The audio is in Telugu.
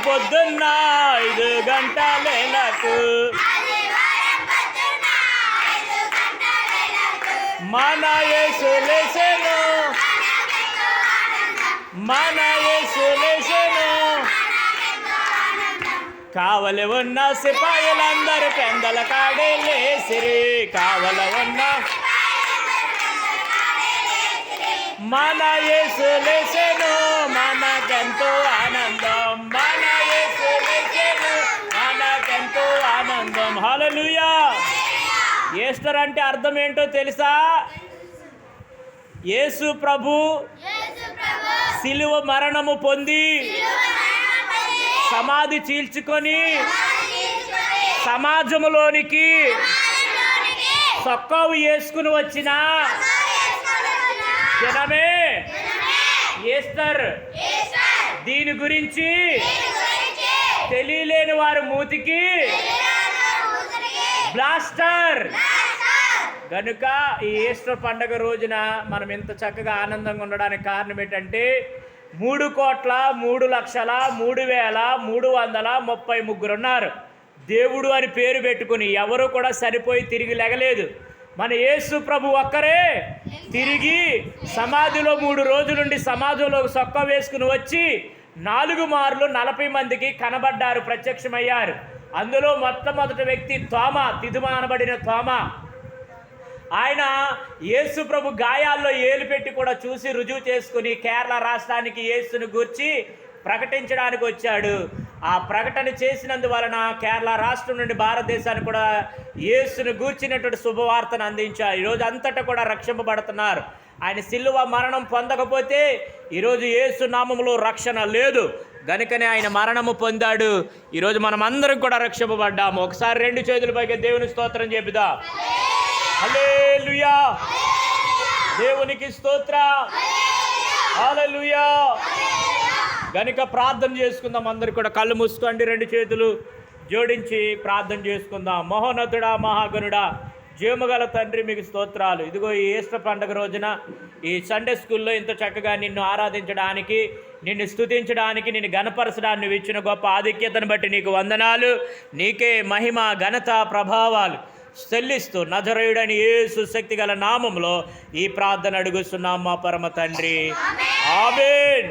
పొద్దున్న 5 గంటలకు మన యేసు లేచెను, మన యేసు లేచెను. కావలి ఉన్న సిపాయిలందరూ పెందల కాడే లేసిరి, కావలి ఉన్న మన యేసు లేచెను, మనకెంతో ఆనందం, మన యేసు లేచెను, మనకెంతో ఆనందం. హల్లెలూయా. ఈస్టర్ అంటే అర్థం ఏంటో తెలుసా? యేసు ప్రభు సిలువ మరణము పొంది సమాధి చీల్చుకొని సమాజంలోనికి సొక్కవు వేసుకుని వచ్చిన జనమే ఈస్టర్. దీని గురించి తెలియలేని వారి మూతికి బ్లాస్టర్. కనుక ఈ ఈస్టర్ పండగ రోజున మనం ఇంత చక్కగా ఆనందంగా ఉండడానికి కారణం ఏంటంటే 3,03,3,333 ఉన్నారు. దేవుడు అని పేరు పెట్టుకుని ఎవరు కూడా సరిపోయి తిరిగి లెగలేదు. మన యేసు ప్రభు ఒక్కరే తిరిగి సమాధిలో 3 రోజులుండి సమాధిలో సొక్క వేసుకుని వచ్చి 4 మార్లు 40 మందికి కనబడ్డారు, ప్రత్యక్షమయ్యారు. అందులో మొట్టమొదటి వ్యక్తి తోమా, తిదుమా అనబడిన తోమా. ఆయన యేసు ప్రభు గాయాల్లో ఏలు పెట్టి కూడా చూసి రుజువు చేసుకుని కేరళ రాష్ట్రానికి యేసును గూర్చి ప్రకటించడానికి వచ్చాడు. ఆ ప్రకటన చేసినందువలన కేరళ రాష్ట్రం నుండి భారతదేశానికి కూడా యేసును గూర్చినటువంటి శుభవార్తను అందించారు. ఈరోజు అంతటా కూడా రక్షింపబడుతున్నారు. ఆయన సిలువ మరణం పొందకపోతే ఈరోజు యేసు నామములో రక్షణ లేదు. గనుకనే ఆయన మరణము పొందాడు. ఈరోజు మనం అందరం కూడా రక్షింపబడ్డాము. ఒకసారి 2 చేతుల పైకి దేవుని స్తోత్రం చెబుదాం. హల్లెలూయా. దేవునికి స్తోత్రం. హల్లెలూయా. గనుక ప్రార్థన చేసుకుందాం. అందరు కూడా కళ్ళు మూసుకోండి, 2 చేతులు జోడించి ప్రార్థన చేసుకుందాం. మహోన్నతుడా, మహాగణుడా, జీవముగల తండ్రి, మీకు స్తోత్రాలు. ఇదిగో ఈ ఈస్టర్ పండుగ రోజున ఈ సండే స్కూల్లో ఇంత చక్కగా నిన్ను ఆరాధించడానికి, నిన్ను స్తుతించడానికి, నిన్ను గణపరచడానికి నువ్వు ఇచ్చిన గొప్ప ఆధిక్యతను బట్టి నీకు వందనాలు. నీకే మహిమ, ఘనత, ప్రభావాలు చెల్లిస్తూ నజరేయుడని యేసు శక్తిగల నామములో ఈ ప్రార్థన అడుగుతున్నాం మా పరమ తండ్రి. ఆమేన్.